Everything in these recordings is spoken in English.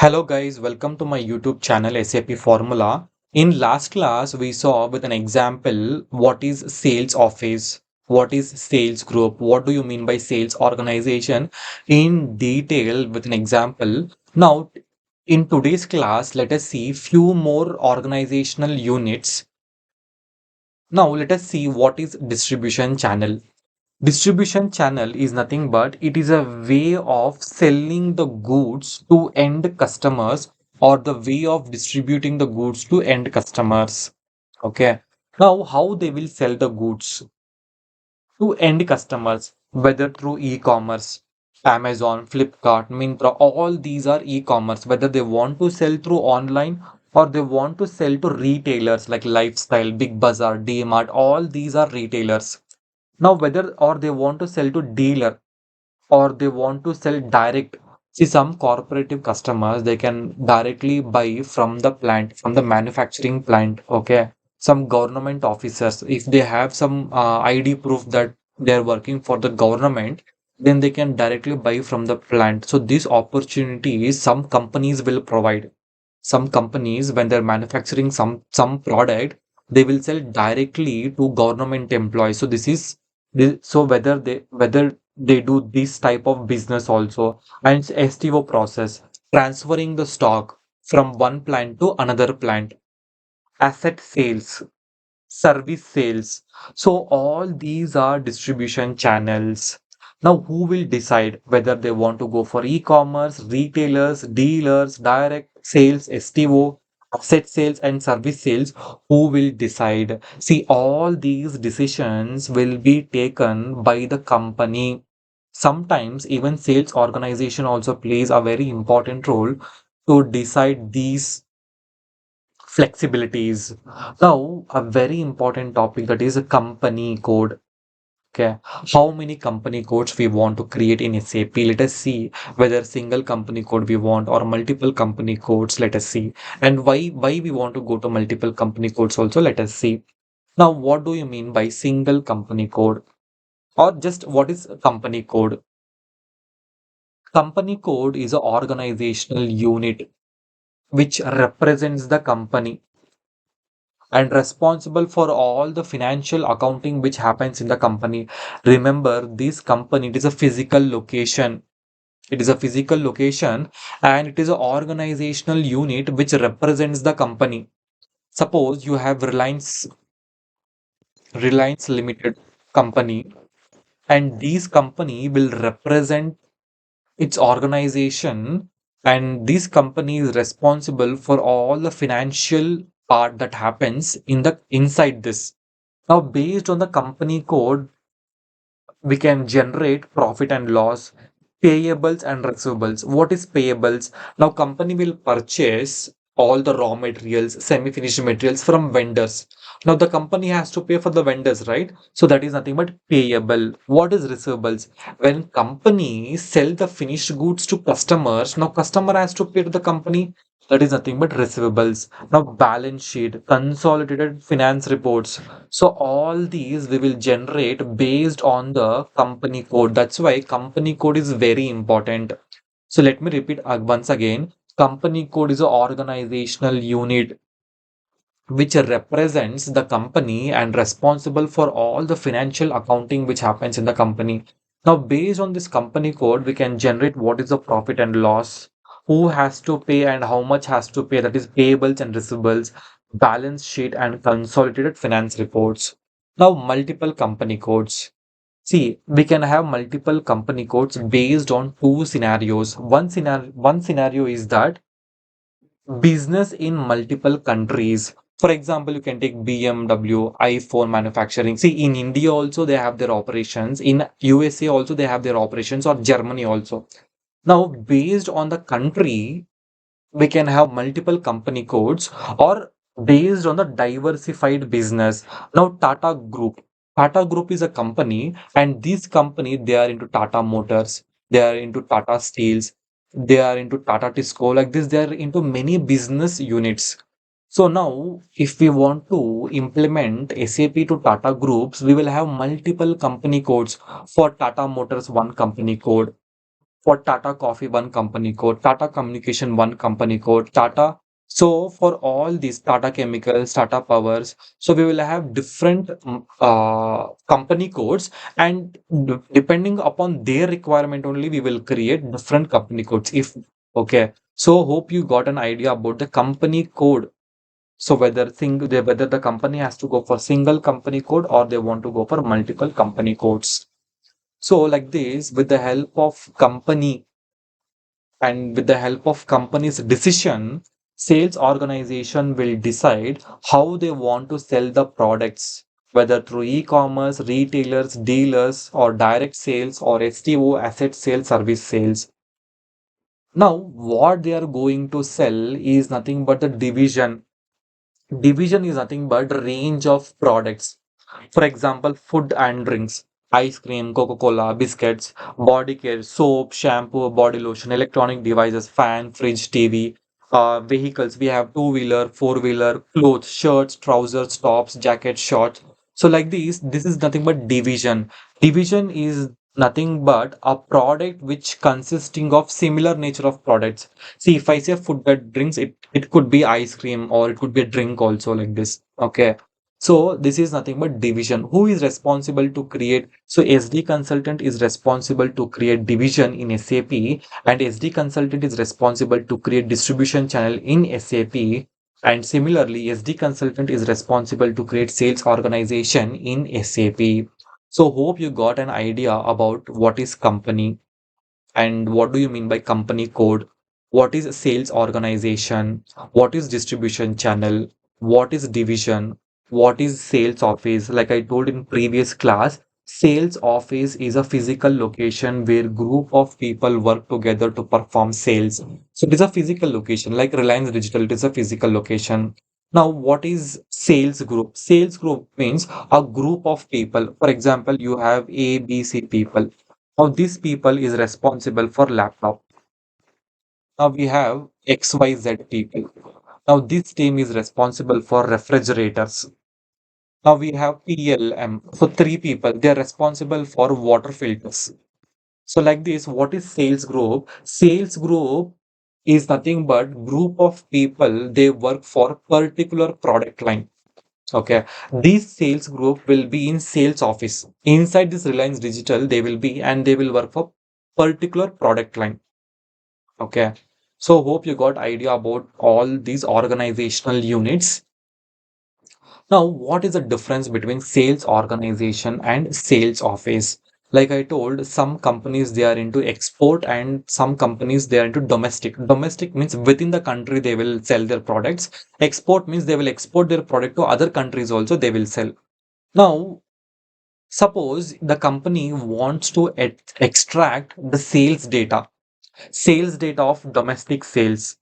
Hello guys, welcome to my YouTube channel SAP Formula. In last class, we saw with an example what is sales office, what is sales group, what do you mean by sales organization in detail with an example. Now, in today's class, let us see few more organizational units. Now, let us see what is distribution channel. Distribution channel is nothing but it is a way of selling the goods to end customers or the way of distributing the goods to end customers. Okay. Now, how they will sell the goods to end customers, whether through e-commerce, Amazon, Flipkart, Myntra, all these are e-commerce, whether they want to sell through online or they want to sell to retailers like Lifestyle, Big Bazaar, DMart, all these are retailers. Now, whether or they want to sell to dealer or they want to sell direct. See, some corporative customers they can directly buy from the plant, from the manufacturing plant. Okay, some government officers, if they have some ID proof that they are working for the government, then they can directly buy from the plant. So, this opportunity is some companies will provide. Some companies, when they're manufacturing some product, they will sell directly to government employees. So so whether they do this type of business also, and it's STO process, transferring the stock from one plant to another plant, asset sales, service sales. So all these are distribution channels. Now, who will decide whether they want to go for e-commerce, retailers, dealers, direct sales, STO, asset sales, and service sales? Who will decide? See, all these decisions will be taken by the company. Sometimes even sales organization also plays a very important role to decide these flexibilities. Now, a very important topic that is a company code. Okay, how many company codes we want to create in SAP? Let us see whether single company code we want or multiple company codes. Let us see, and why we want to go to multiple company codes also. Let us see. Now, what do you mean by single company code, or just what is a company code? Company code is an organizational unit which represents the company and responsible for all the financial accounting which happens in the company. Remember, this company, it is a physical location. It is a physical location and it is an organizational unit which represents the company. Suppose you have Reliance Limited company, and this company will represent its organization, and this company is responsible for all the financial part that happens in the inside this. Now, based on the company code, we can generate profit and loss, payables and receivables. What is payables? Now, company will purchase all the raw materials, semi-finished materials from vendors. Now, the company has to pay for the vendors, right? So that is nothing but payable. What is receivables? When companies sell the finished goods to customers, now customer has to pay to the company. That is nothing but receivables. Now, balance sheet, consolidated finance reports. So all these we will generate based on the company code. That's why company code is very important. So let me repeat once again. Company code is an organizational unit which represents the company and responsible for all the financial accounting which happens in the company. Now, based on this company code, we can generate what is the profit and loss, who has to pay and how much has to pay, that is payables and receivables, balance sheet and consolidated finance reports. Now, multiple company codes. See, we can have multiple company codes based on two scenarios. One scenario is that business in multiple countries. For example, you can take BMW, iPhone manufacturing. See, in India also they have their operations. In USA also they have their operations, or Germany also. Now, based on the country, we can have multiple company codes, or based on the diversified business. Now, Tata Group. Tata Group is a company, and this company they are into Tata Motors, they are into Tata Steels, they are into Tata Tisco. Like this, they are into many business units. So now, if we want to implement SAP to Tata Groups, we will have multiple company codes. For Tata Motors, one company code. For Tata Coffee, one company code. Tata Communication, one company code. Tata. So for all these Tata Chemicals, Tata Powers, so we will have different company codes, and depending upon their requirement only, we will create different company codes. If okay, so hope you got an idea about the company code. So whether the company has to go for single company code or they want to go for multiple company codes. So like this, with the help of company and with the help of company's decision, sales organization will decide how they want to sell the products, whether through e-commerce, retailers, dealers, or direct sales, or STO, asset sales, service sales. Now, what they are going to sell is nothing but the division. Division is nothing but range of products. For example, food and drinks, ice cream, Coca-Cola, biscuits, body care, soap, shampoo, body lotion, electronic devices, fan, fridge, TV, vehicles. We have two-wheeler, four-wheeler, clothes, shirts, trousers, tops, jackets, shorts. So like this is nothing but division. Division is nothing but a product which consisting of similar nature of products. See, if I say food and drinks, it could be ice cream or it could be a drink also like this. Okay. So this is nothing but division. Who is responsible to create? So SD consultant is responsible to create division in SAP, and SD consultant is responsible to create distribution channel in SAP. And similarly, SD consultant is responsible to create sales organization in SAP. So hope you got an idea about what is company. And what do you mean by company code? What is sales organization? What is distribution channel? What is division? What is sales office? Like I told in previous class, sales office is a physical location where group of people work together to perform sales. So it is a physical location, like Reliance Digital, it is a physical location. Now, what is sales group? Sales group means a group of people. For example, you have A, B, C people. Now, these people is responsible for laptop. Now we have XYZ people. Now this team is responsible for refrigerators. Now we have PLM. So three people, they are responsible for water filters. So like this, what is sales group? Sales group is nothing but group of people, they work for particular product line. Okay. This sales group will be in sales office. Inside this Reliance Digital, they will be and they will work for particular product line. Okay. So hope you got idea about all these organizational units. Now, what is the difference between sales organization and sales office? Like I told, some companies they are into export and some companies they are into domestic. Domestic means within the country they will sell their products. Export means they will export their product to other countries also they will sell. Now, suppose the company wants to extract the sales data of domestic sales.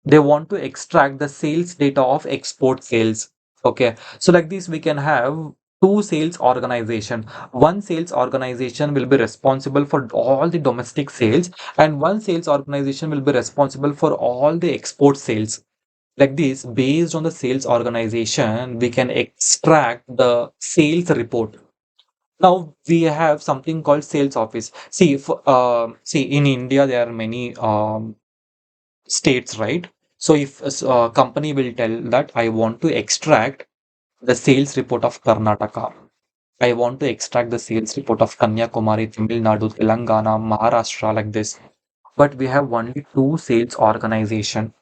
They want to extract the sales data of export sales. Okay, so like this we can have two sales organization. One sales organization will be responsible for all the domestic sales, and one sales organization will be responsible for all the export sales. Like this, based on the sales organization, we can extract the sales report. Now we have something called sales office. See, in India there are many states, right? So if a company will tell that I want to extract the sales report of Karnataka, I want to extract the sales report of Kanyakumari, Tamil Nadu, Telangana, Maharashtra, like this. But we have only two sales organization.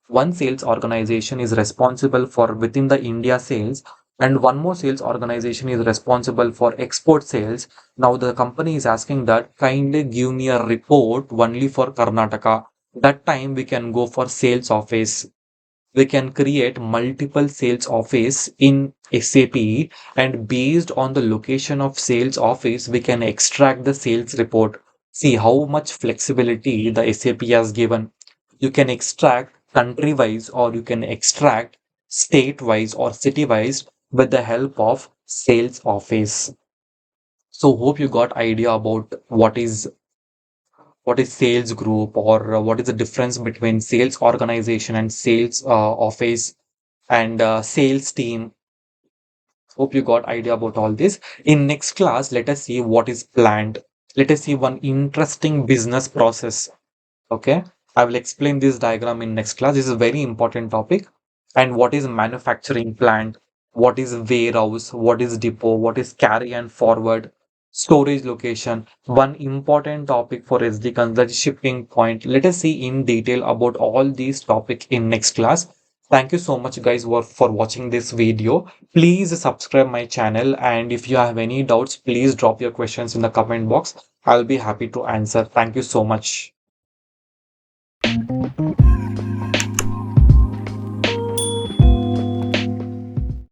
One sales organization is responsible for within the India sales, and one more sales organization is responsible for export sales. Now the company is asking that kindly give me a report only for Karnataka. That time we can go for sales office. We can create multiple sales office in SAP, and based on the location of sales office, we can extract the sales report. See how much flexibility the SAP has given. You can extract country wise or you can extract state wise or city wise with the help of sales office. So hope you got idea about what is sales group, or what is the difference between sales organization and sales office and sales team. Hope you got idea about all this. In next class, let us see what is planned. Let us see one interesting business process. Okay, I will explain this diagram in next class. This is a very important topic. And what is manufacturing plant? What is warehouse? What is depot? What is carry and forward? Storage location. One important topic for SD that is shipping point. Let us see in detail about all these topics in next class. Thank you so much guys for watching this video. Please subscribe my channel, and if you have any doubts, please drop your questions in the comment box. I'll be happy to answer. Thank you so much.